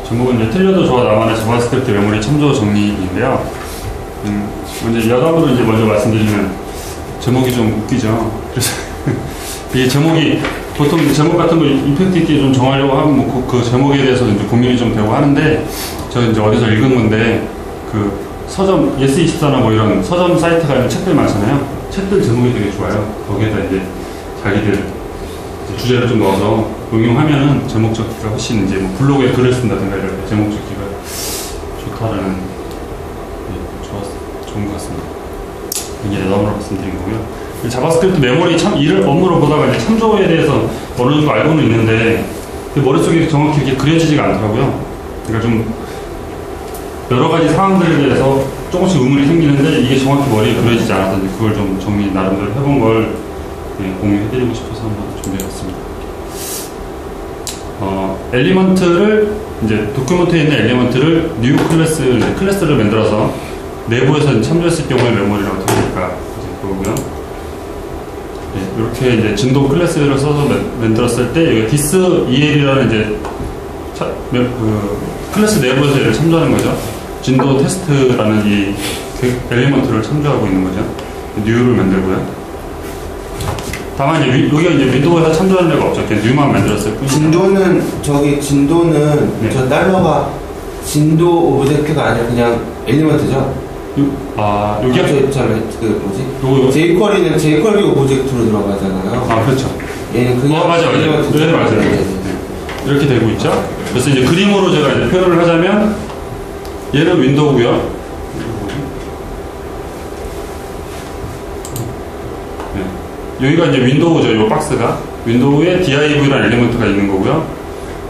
제목은 이제 틀려도 좋아 나만의 자바스크립트 메모리 참조 정리인데요. 먼저 여담으로 이제 먼저 말씀드리면 제목이 좀 웃기죠. 그래서 이게 제목이 보통 제목 같은 거 임팩트 있게 좀 정하려고 하면 뭐 그 제목에 대해서 이제 고민이 좀 되고 하는데, 저 이제 어디서 읽은 건데, 그 서점 예스24나 뭐 이런 서점 사이트가 있는 책들 많잖아요. 책들 제목이 되게 좋아요. 거기에다 이제 자기들 이제 주제를 좀 넣어서 응용하면은 제목 적기가 훨씬 이제 뭐 블로그에 글을 쓴다든가 이럴 때 제목 적기가 좋다라는, 좋은 것 같습니다. 이게 여담으로 말씀드린 거고요. 자바스크립트 메모리 일을 업무로 보다가 이제 참조에 대해서 어느 정도 알고는 있는데 머릿속에 정확히 이렇게 그려지지가 않더라고요. 그러니까 좀 여러 가지 상황들에 대해서 조금씩 의문이 생기는데 이게 정확히 머리에 그려지지 않아서 그걸 좀 정리 나름대로 해본 걸 공유해드리고 싶어서 한번 준비해봤습니다. 엘리먼트를 이제 도큐멘트에 있는 엘리먼트를 뉴 클래스를 만들어서 내부에서 참조했을 경우에 메모리를 어떻게 될까 그거고요. 이렇게 이제 진도 클래스를 써서 만들었을 때 여기 disel이라는 이제 클래스 내부에서 얘를 참조하는 거죠. 진도 테스트라는 이 엘리먼트를 참조하고 있는 거죠. 뉴를 만들고요. 다만 이제 여기가 이제 윈도우에서 참조하는 데가 없죠. 그냥 뉴만 만들었을 뿐이죠. 진도는 네. 저 달러가 진도 오브젝트가 아니라 그냥 엘리먼트죠. 여기요? 뭐지? jQuery는 jQuery 오브젝트로 들어가잖아요. 그렇죠. 얘는 그냥 맞아요. 네, 맞아요. 이렇게 되고 있죠. 그래서 이제 그림으로 제가 이제 표현을 하자면 얘는 윈도우고요. 여기가 이제 윈도우죠. 이 박스가 윈도우에 div라는 엘리먼트가 있는 거고요.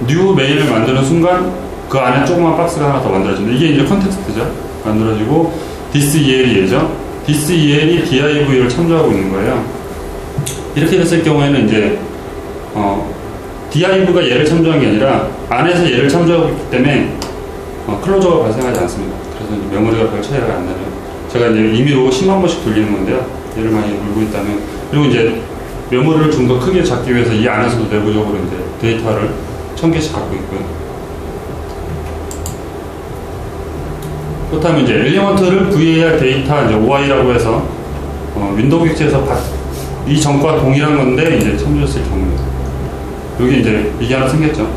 new 메일을 만드는 순간 그 안에 조그만 박스가 하나 더 만들어집니다. 이게 이제 컨텍스트죠. 만들어지고 disel이 얘죠. disel이 div를 참조하고 있는 거예요. 이렇게 됐을 경우에는 이제 div가 얘를 참조한 게 아니라 안에서 얘를 참조하고 있기 때문에 클로저가 발생하지 않습니다. 그래서 이제 메모리가 별 차이가 안 나요. 제가 이제 임의로 10만 번씩 돌리는 건데요. 얘를 많이 돌고 있다면, 그리고 이제 메모리를 좀 더 크게 잡기 위해서 이 안에서도 내부적으로 이제 데이터를 1000개씩 갖고 있고요. 그렇다면 이제 엘리먼트를 var 데이터 이제 OI라고 해서 윈도우 객체에서 이 전과 동일한 건데 이제 참조했을 경우입니다. 여기 이제 이게 하나 생겼죠.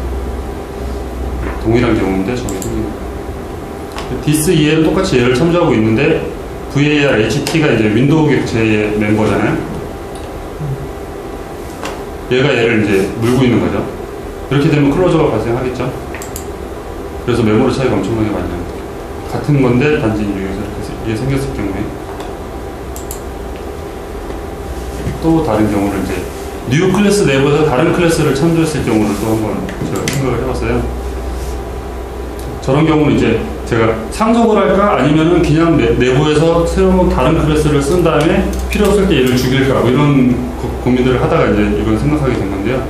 동일한 경우인데 저기 생깁니다. disel은 똑같이 얘를 참조하고 있는데 var ht가 이제 윈도우 객체의 멤버잖아요. 얘가 얘를 이제 물고 있는 거죠. 이렇게 되면 클로저가 발생하겠죠. 그래서 메모리 차이가 엄청나게 많이 납니다. 같은 건데 단지 이게 생겼을 경우에. 또 다른 경우를 이제 뉴 클래스 내부에서 다른 클래스를 참조했을 경우를 또 한번 제가 생각을 해봤어요. 저런 경우는 이제 제가 상속을 할까 아니면은 그냥 내부에서 새로운 다른 클래스를 쓴 다음에 필요 없을 때 얘를 죽일까 뭐 이런 고민들을 하다가 이제 이건 생각하게 된 건데요.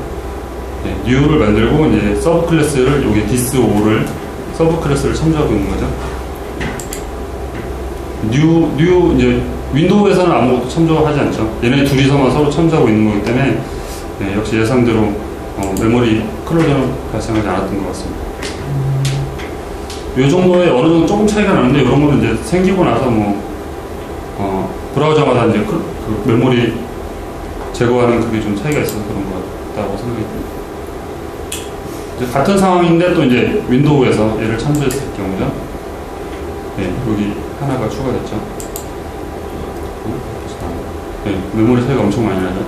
뉴를 만들고 이제 서브 클래스를 여기 dis5를 서브 클래스를 참조하고 있는 거죠. 뉴 이제 윈도우에서는 아무것도 참조하지 않죠. 얘네 둘이서만 서로 참조하고 있는 거기 때문에 역시 예상대로 메모리 클로저는 발생하지 않았던 것 같습니다. 이 정도의 어느 정도 조금 차이가 나는데 이런 거는 이제 생기고 나서 브라우저마다 이제 그 메모리 제거하는 그게 좀 차이가 있어서 그런 것 같다고 생각이 듭니다. 이제 같은 상황인데 또 이제 윈도우에서 얘를 참조했을 경우죠. 여기 하나가 추가됐죠. 메모리 차이가 엄청 많이 나죠.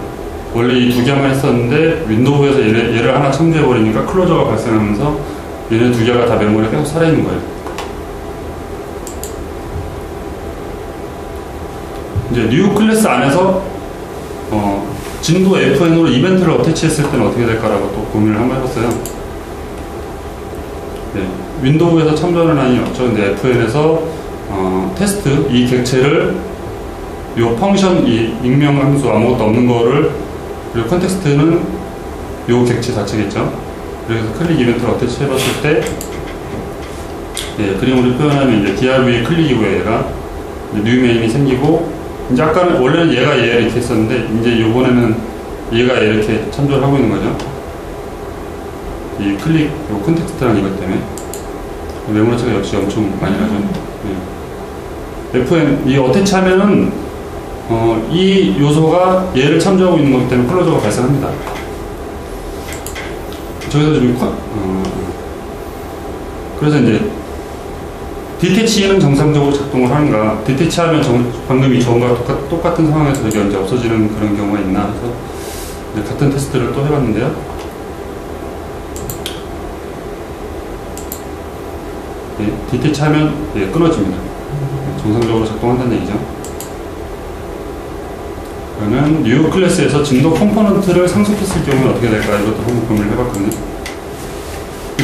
원래 이 두 개만 했었는데 윈도우에서 얘를 하나 참조해버리니까 클로저가 발생하면서 얘네 두 개가 다 메모리에 계속 살아있는 거예요. 이제 뉴 클래스 안에서 진도 FN으로 이벤트를 어태치했을 때는 어떻게 될까라고 또 고민을 한번 해봤어요. 윈도우에서 참조하는 한이 없죠. 근데 FN에서 테스트 이 객체를 요 펑션 이 익명 함수 아무것도 없는 거를, 그리고 컨텍스트는 요 객체 자체겠죠. 그래서 클릭 이벤트를 어태치 해봤을 때 그림으로 표현하면 이제 div의 클릭이고요. 얘가 뉴 메인이 생기고, 이제 아까는 원래는 얘가 얘를 이렇게 했었는데 이제 요번에는 얘가 이렇게 참조를 하고 있는 거죠. 이 클릭, 요 컨텍스트랑 이것 때문에 메모리 차가 역시 엄청 많이 나죠. FM, 이 어태치 하면은 이 요소가 얘를 참조하고 있는 거기 때문에 클로저가 발생합니다. 저기서 좀 그래서 이제 디태치는 정상적으로 작동을 하는가, 디태치하면 방금 이 저음과 똑같은 상황에서 이게 이제 없어지는 그런 경우가 있나 해서 이제 같은 테스트를 또 해봤는데요. 네, 디태치하면 예, 끊어집니다. 정상적으로 작동한다는 얘기죠. 그러면 뉴 클래스에서 진도 컴포넌트를 상속했을 경우는 어떻게 될까, 이것도 한번 고민을 해봤거든요.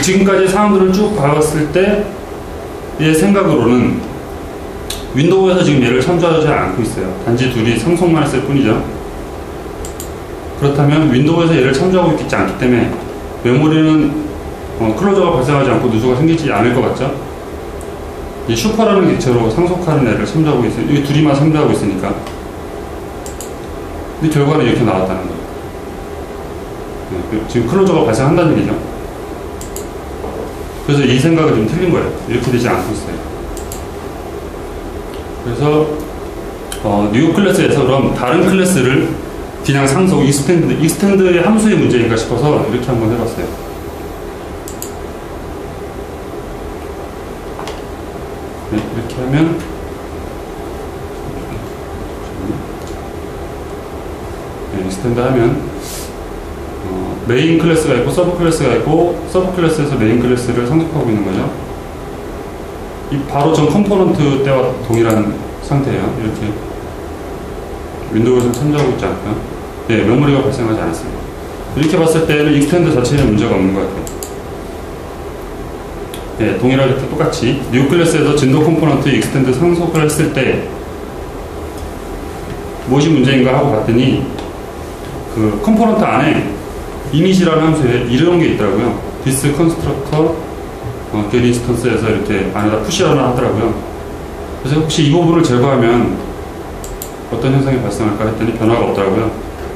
지금까지 사항들을 쭉 봐봤을 때의 생각으로는 윈도우에서 지금 얘를 참조하지 않고 있어요. 단지 둘이 상속만 했을 뿐이죠. 그렇다면 윈도우에서 얘를 참조하고 있지 않기 때문에 메모리는 클로저가 발생하지 않고 누수가 생기지 않을 것 같죠? 이 슈퍼라는 객체로 상속하는 애를 참조하고 있어요. 이 둘이만 참조하고 있으니까. 근데 결과는 이렇게 나왔다는 거예요. 네, 지금 클로저가 발생한다는 얘기죠. 그래서 이 생각은 좀 틀린 거예요. 이렇게 되지 않고 있어요. 그래서 뉴 클래스에서 그럼 다른 클래스를 그냥 상속, 익스텐드의 함수의 문제인가 싶어서 이렇게 한번 해봤어요. 네, 이렇게 하면 네, 익스텐드 하면 메인 클래스가 있고 서브 클래스가 있고 서브 클래스에서 메인 클래스를 상속하고 있는 거죠. 이 바로 전 컴포넌트 때와 동일한 상태예요. 이렇게 윈도우에서 참조하고 있지 않고요. 네, 메모리가 발생하지 않았습니다. 이렇게 봤을 때는 익스텐드 자체에 문제가 없는 것 같아요. 네, 동일하게 똑같이 뉴 클래스에서 진도 컴포넌트 익스텐드 상속을 했을 때 무엇이 문제인가 하고 봤더니 그 컴포넌트 안에 이닛이라는 함수에 이런 게 있더라고요. 디스 컨스트럭터 get 인스턴스에서 이렇게 안에다 푸시라는 하더라고요. 그래서 혹시 이 부분을 제거하면 어떤 현상이 발생할까 했더니 변화가 없더라고요.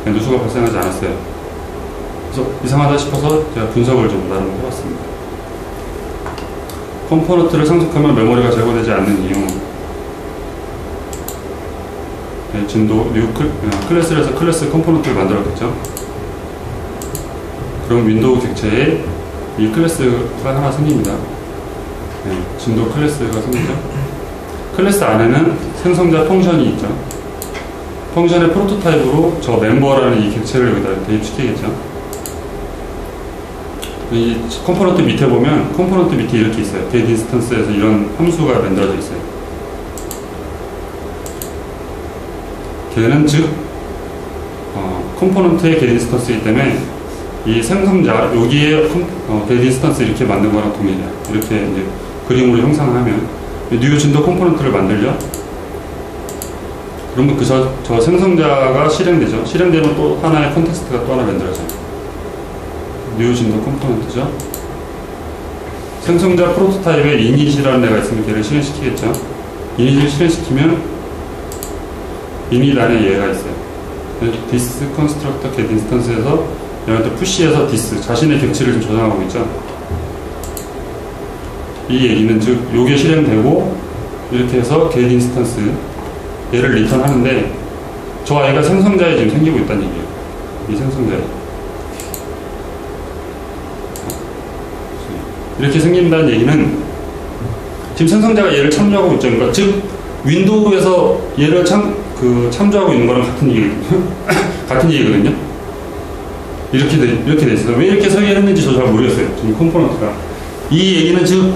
누수가 발생하지 않았어요. 그래서 이상하다 싶어서 제가 분석을 좀 나름 해봤습니다. 컴포넌트를 상속하면 메모리가 제거되지 않는 이유. 네, 진도 뉴 클래스에서 클래스 컴포넌트를 만들었겠죠. 그럼 윈도우 객체에 이 클래스가 하나 생깁니다. 네, 진도 클래스가 생기죠. 클래스 안에는 생성자 펑션이 있죠. 펑션의 프로토타입으로 저 멤버라는 이 객체를 여기다 대입시키겠죠. 이 컴포넌트 밑에 보면 컴포넌트 밑에 이렇게 있어요. get 인스턴스에서 이런 함수가 만들어져 있어요. 걔는 즉 컴포넌트의 get 인스턴스이기 때문에 이 생성자 여기에 get 인스턴스 이렇게 만든 거랑 동일해요. 이렇게 이제 그림으로 형상하면 뉴 진도 컴포넌트를 만들죠. 그러면 저 생성자가 실행되죠. 실행되면 또 하나의 컨텍스트가 또 하나 만들어져요. 뉴 진도 컴포넌트죠. 생성자 프로토타입에 이닛이라는 애가 있으면 걔를 실행시키겠죠. 이닛을 실행시키면 이닛 안에 얘가 있어요. 디스 컨스트럭터 get 인스턴스에서 얘한테 푸시해서 디스 자신의 객체를 좀 저장하고 있죠. 이 얘기는 즉 요게 실행되고 이렇게 해서 get 인스턴스 얘를 리턴하는데 저 아이가 생성자에 지금 생기고 있다는 얘기예요. 이 생성자에 이렇게 생긴다는 얘기는 지금 생성자가 얘를 참조하고 있죠. 그러니까 즉 윈도우에서 얘를 참조하고 있는 거랑 같은 얘기거든요. 이렇게 돼 있어요. 왜 이렇게 설계했는지 저 잘 모르겠어요. 지금 컴포넌트가 이 얘기는 즉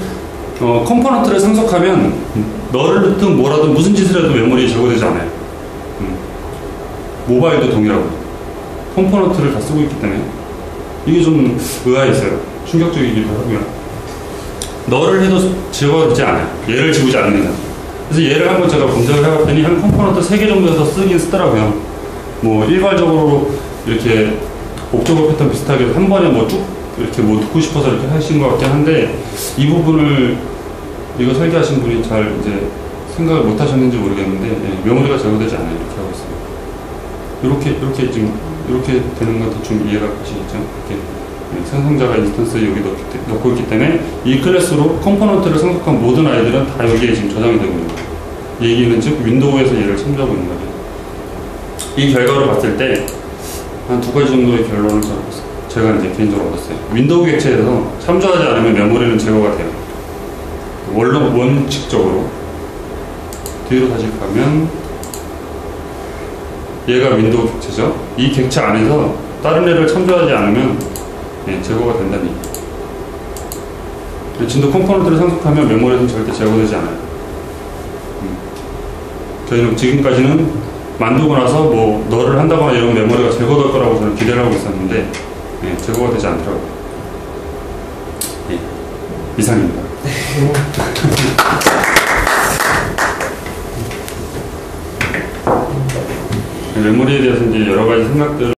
컴포넌트를 상속하면 너를 넣든 뭐라든 무슨 짓을 해도 메모리에 제거되지 않아요. 모바일도 동일하고 컴포넌트를 다 쓰고 있기 때문에 이게 좀 의아해 있어요. 충격적이기도 하고요. 너를 해도 제거되지 않아요. 얘를 지우지 않는 이상. 그래서 얘를 한번 제가 검색을 해봤더니 한 컴포넌트 3개 정도에서 쓰긴 쓰더라고요. 뭐 일괄적으로 이렇게 옵저버 패턴 비슷하게 한 번에 뭐 쭉 이렇게 뭐 듣고 싶어서 이렇게 하신 것 같긴 한데 이 부분을 이거 설계하신 분이 잘 이제 생각을 못 하셨는지 모르겠는데 예, 메모리가 제거되지 않아요. 이렇게 하고 있습니다. 이렇게 지금 이렇게 되는 것도 좀 이해가 가시겠죠? 이렇게 생성자가 인스턴스 여기 넣고 있기 때문에 이 클래스로 컴포넌트를 상속한 모든 아이들은 다 여기에 지금 저장이 되고 있는 거예요. 이 얘기는 즉 윈도우에서 얘를 참조하고 있는 거죠. 이 결과를 봤을 때 한 두 가지 정도의 결론을 제가 이제 개인적으로 얻었어요. 윈도우 객체에서 참조하지 않으면 메모리는 제거가 돼요. 원칙적으로. 뒤로 다시 가면 얘가 윈도우 객체죠. 이 객체 안에서 다른 애를 참조하지 않으면 제거가 된다는 얘기예요. 진도 컴포넌트를 상속하면 메모리는 절대 제거되지 않아요. 저희는 지금까지는 만들고 나서 뭐 너를 한다거나 이런 메모리가 제거될 거라고 저는 기대를 하고 있었는데 제거가 되지 않더라고요. 이상입니다. 메모리에 대해서 이제 여러 가지 생각들